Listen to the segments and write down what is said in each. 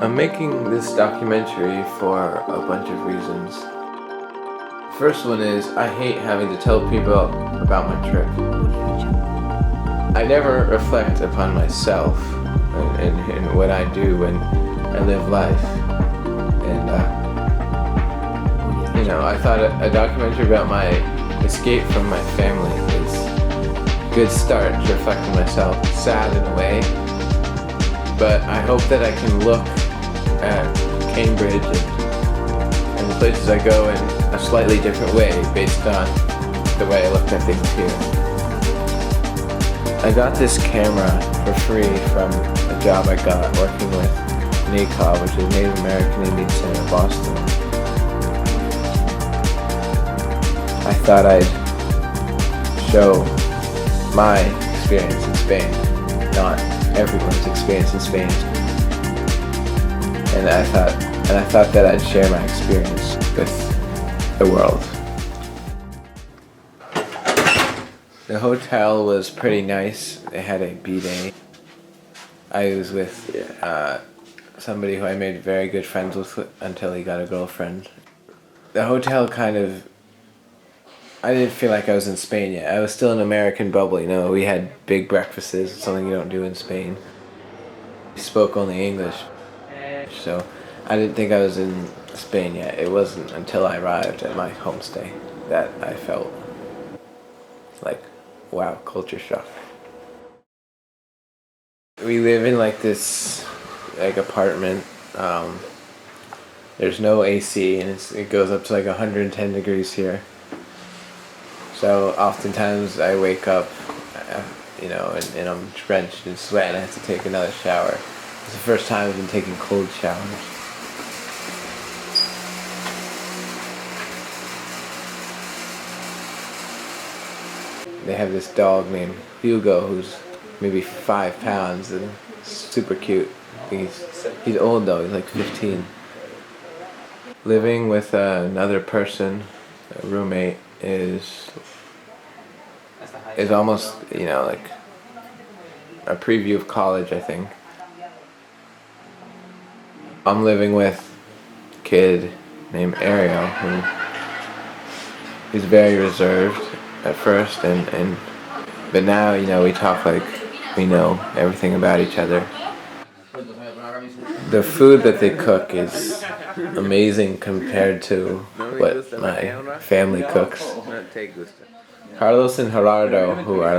I'm making this documentary for a bunch of reasons. First one is I hate having to tell people about my trip. I never reflect upon myself and what I do when I live life. And, I thought a documentary about my escape from my family is a good start to reflect on myself. Sad in a way, but I hope that I can look at Cambridge and the places I go in a slightly different way based on the way I looked at things here. I got this camera for free from a job I got working with NACOB, which is Native American Indian Center of Boston. I thought I'd show my experience in Spain, not everyone's experience in Spain. And I thought that I'd share my experience with the world. The hotel was pretty nice. It had a bidet. I was with somebody who I made very good friends with until he got a girlfriend. The hotel I didn't feel like I was in Spain yet. I was still in an American bubble, We had big breakfasts, something you don't do in Spain. We spoke only English, so I didn't think I was in Spain yet. It wasn't until I arrived at my homestay that I felt like, wow, culture shock. We live in this apartment. There's no AC and it goes up to 110 degrees here. So oftentimes I wake up, and I'm drenched in sweat and I have to take another shower. It's the first time I've been taking cold showers. They have this dog named Hugo who's maybe 5 pounds and super cute. He's old though, he's 15. Living with another person, a roommate, is almost, a preview of college, I think. I'm living with a kid named Ariel who's very reserved at first, but now, we talk like we know everything about each other. The food that they cook is amazing compared to what my family cooks. Carlos and Gerardo, who are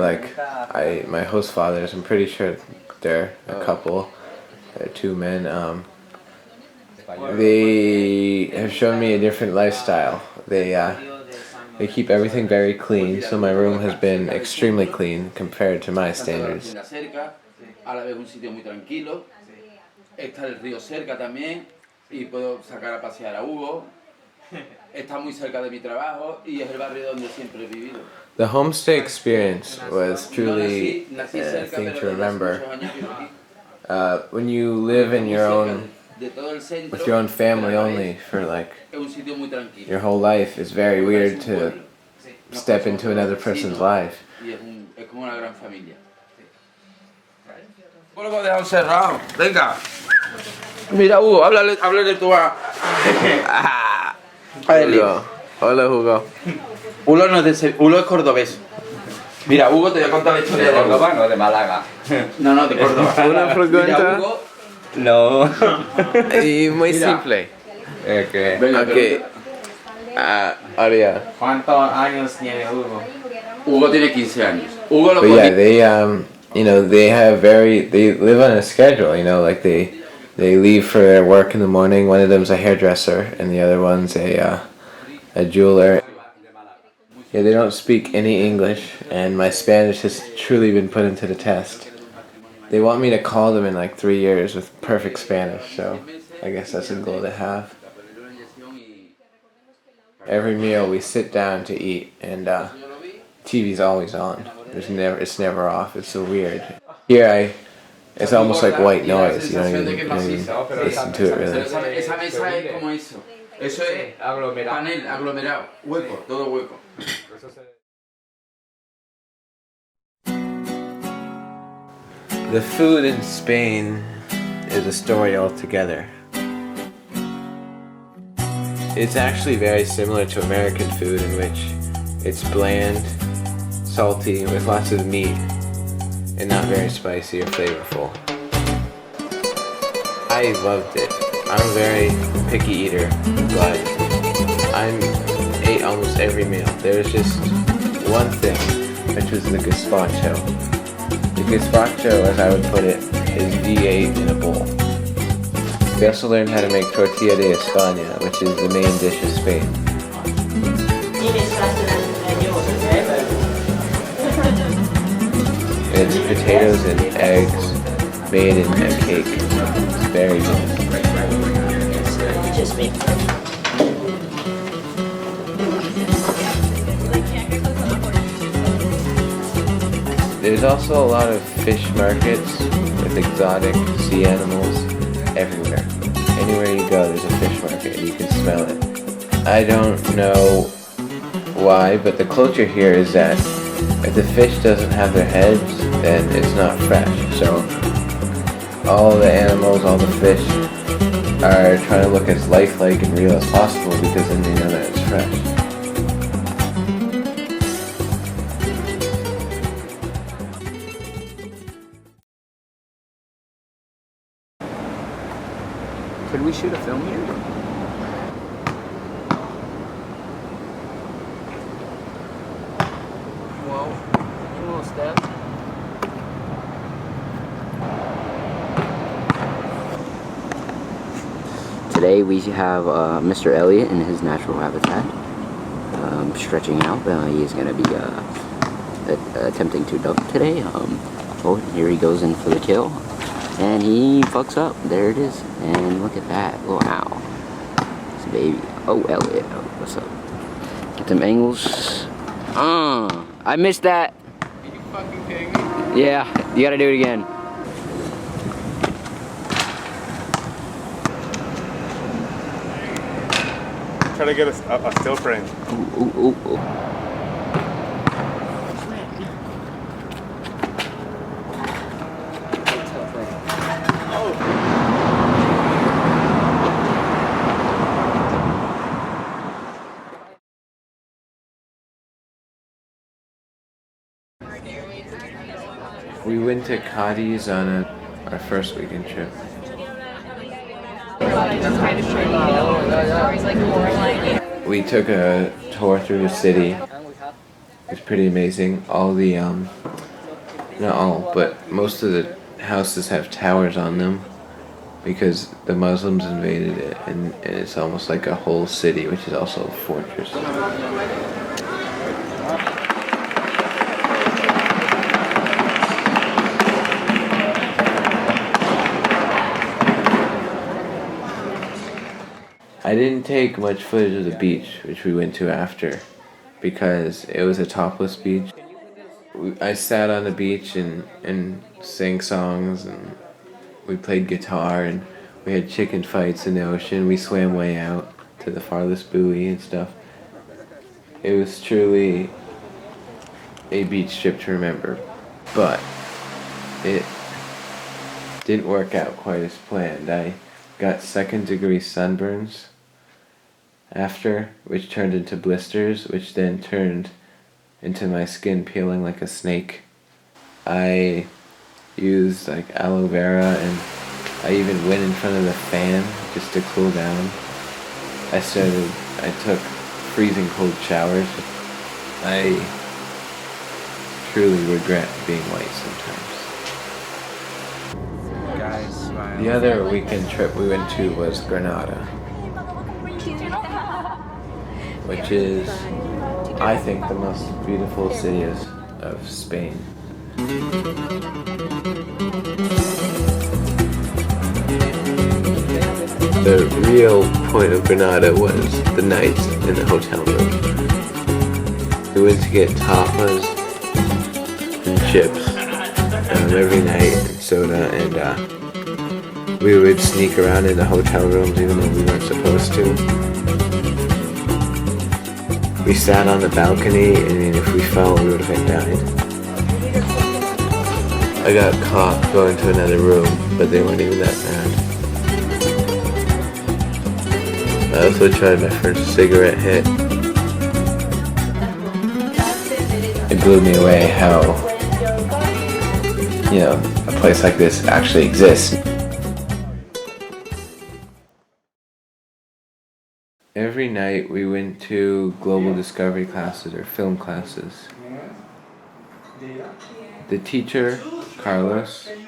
my host fathers, I'm pretty sure they're a couple. They're 2 men. They have shown me a different lifestyle. They keep everything very clean, so my room has been extremely clean compared to my standards. Está el río cerca también y puedo sacar a pasear a Hugo. Está muy cerca de mi trabajo y es el barrio donde siempre he vivido. The homestay experience was truly a thing to remember. When you live in with your own family only for your whole life, it's very weird to step into another person's life. Es como una gran familia. ¿Cómo lo hemos dejado cerrado? Venga. Mira, Hugo, háblale tú a Eli. Hola, Hugo. Hugo es cordobés. Mira, Hugo, te voy a contar la historia de Córdoba, no de Málaga. No, de Córdoba. Una pregunta. Mira, Hugo. No. Y muy simple. Venga, Okay. Aria. ¿Cuántos años tiene Hugo? Hugo tiene 15 años. Hugo lo But yeah, they live on a schedule, they leave for their work in the morning. One of them's a hairdresser and the other one's a jeweler. Yeah, they don't speak any English and my Spanish has truly been put into the test. They want me to call them in 3 years with perfect Spanish, so I guess that's a goal to have. Every meal we sit down to eat and TV's always on. It's never off. It's so weird. Here it's almost like white noise. You don't even listen to it really. Esa mesa es como eso. Eso es panel aglomerado, hueco, todo hueco. The food in Spain is a story altogether. It's actually very similar to American food in which it's bland, salty, with lots of meat, and not very spicy or flavorful. I loved it. I'm a very picky eater, but I ate almost every meal. There was just one thing, which was the gazpacho. The gazpacho, as I would put it, is V8 in a bowl. We also learned how to make tortilla de España, which is the main dish of Spain. It's potatoes and eggs made in a cake. It's very good. There's also a lot of fish markets with exotic sea animals everywhere. Anywhere you go, there's a fish market and you can smell it. I don't know why, but the culture here is that if the fish doesn't have their heads, then it's not fresh. So all the animals, all the fish are trying to look as lifelike and real as possible because then they know that it's fresh. Could we shoot a film here? Whoa. Almost dead. Today we have Mr. Elliot in his natural habitat, stretching out. He is going to be attempting to duck today. Oh, here he goes in for the kill. And he fucks up. There it is. And look at that. Wow. It's a baby. Oh, Elliot. Oh, what's up? Get them angles. I missed that. Are you fucking kidding me? Yeah, you gotta do it again. Try to get a still frame. Ooh. We went to Cadiz on our first weekend trip. We took a tour through the city. It was pretty amazing. All the, not all, but most of the houses have towers on them because the Muslims invaded it, and it's almost like a whole city, which is also a fortress. I didn't take much footage of the beach, which we went to after, because it was a topless beach. I sat on the beach and sang songs, and we played guitar, and we had chicken fights in the ocean. We swam way out to the farthest buoy and stuff. It was truly a beach trip to remember, but it didn't work out quite as planned. I got second-degree sunburns after, which turned into blisters, which then turned into my skin peeling like a snake. I used like aloe vera, and I even went in front of the fan just to cool down. I took freezing cold showers. I truly regret being white sometimes. Guys, The other weekend trip we went to was Granada, which is, I think, the most beautiful city of Spain. The real point of Granada was the nights in the hotel room. We went to get tapas and chips every night, and soda, and we would sneak around in the hotel rooms even though we weren't supposed to. We sat on the balcony, and if we fell, we would have died. I got caught going to another room, but they weren't even that bad. I also tried my first cigarette hit. It blew me away how, you know, a place like this actually exists. Every night we went to global discovery classes or film classes. The teacher, Carlos, is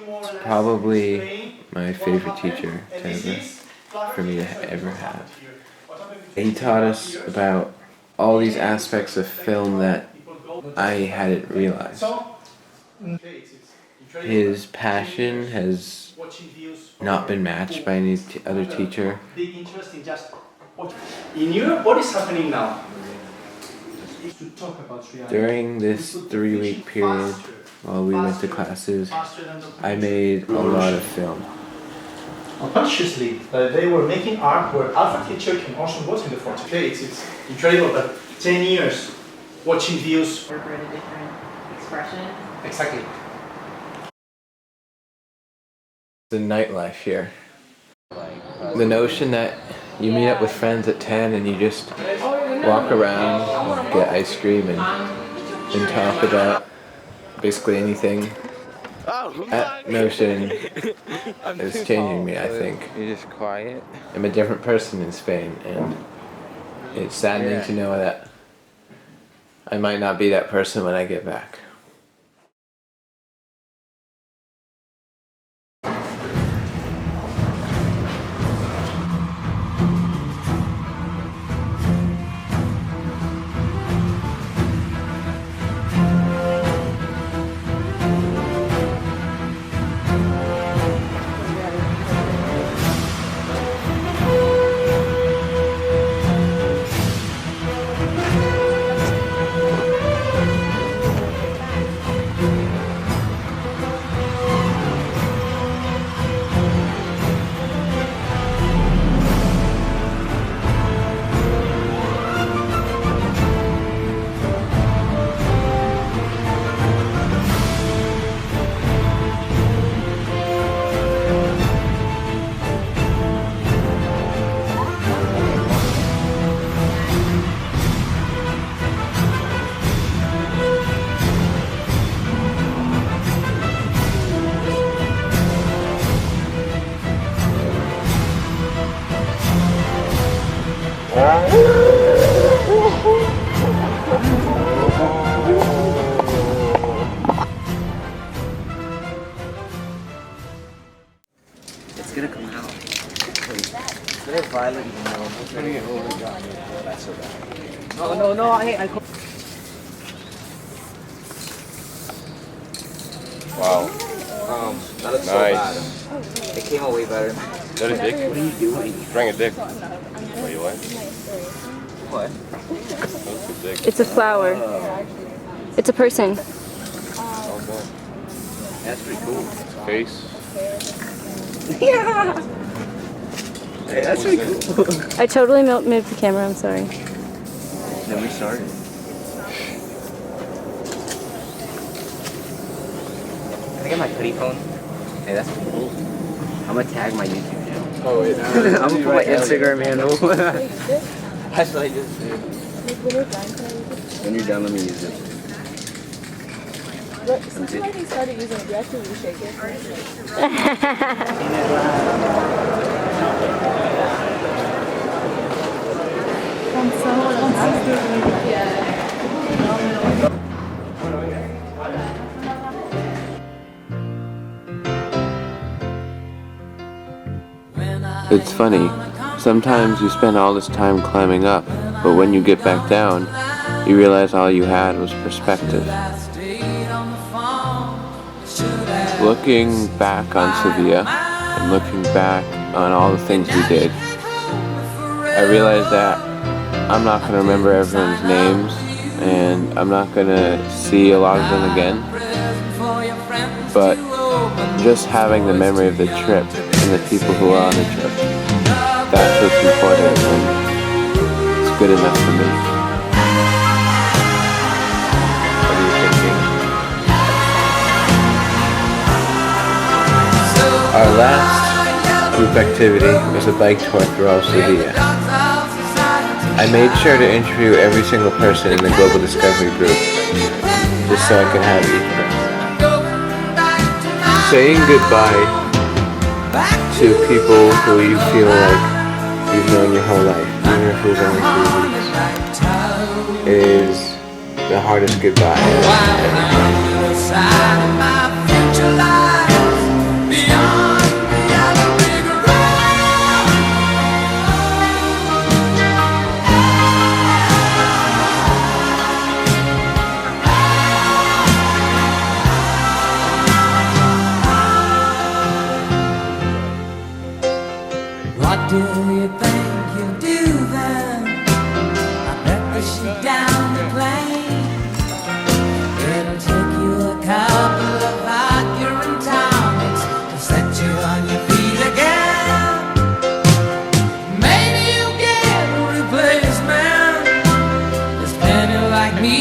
probably my favorite teacher for me to ever have. He taught us about all these aspects of film that I hadn't realized. His passion has not been matched by any other teacher. In Europe, what is happening now? During this 3-week period, while we went to classes, I made a lot of film. Unconsciously, they were making art where Alpha teacher can also watch in the 40K. It's incredible that 10 years watching views. Incorporate a different expression. Exactly. The nightlife here. The notion that you meet up with friends at 10 and you just walk around, get ice cream and talk about basically anything. That notion is changing me, I think. You're just quiet. I'm a different person in Spain, and it's saddening to know that I might not be that person when I get back. It's gonna come out. They're violent. It's gonna get overdone. That's so bad. No, I Wow. that looks Nice. so bad. It came out way better. Is that a dick? What are you doing? Bring a dick. Wait, what? What? That's a dick. It's a flower. It's a person. Oh, boy. That's pretty cool. Face. Yeah. Hey, that's pretty cool. I totally moved the camera. I'm sorry. Then we started. Can I get my hoodie phone? Hey, that's pretty cool. I'm gonna tag my YouTube channel. Oh, wait. I'm gonna put my Instagram handle. That's what I just did. When you're done, let me use it. But since you already started using it, do you actually shake it? It's funny, sometimes you spend all this time climbing up, but when you get back down, you realize all you had was perspective. Looking back on Sevilla, and looking back on all the things we did, I realized that I'm not going to remember everyone's names, and I'm not going to see a lot of them again, but just having the memory of the trip and the people who are on the trip, that's what's important, and it's good enough for me. What are you thinking? Our last group activity was a bike tour throughout Sevilla. I made sure to interview every single person in the Global Discovery group, just so I could have each of them. Saying goodbye to people who you feel like you've known your whole life, even if it was only 3 weeks, is the hardest goodbye ever. What do you think you'll do then? I bet that she's down the plane. It'll take you a couple of Accurate tonics to set you on your feet again. Maybe you'll get a replacement. There's plenty like me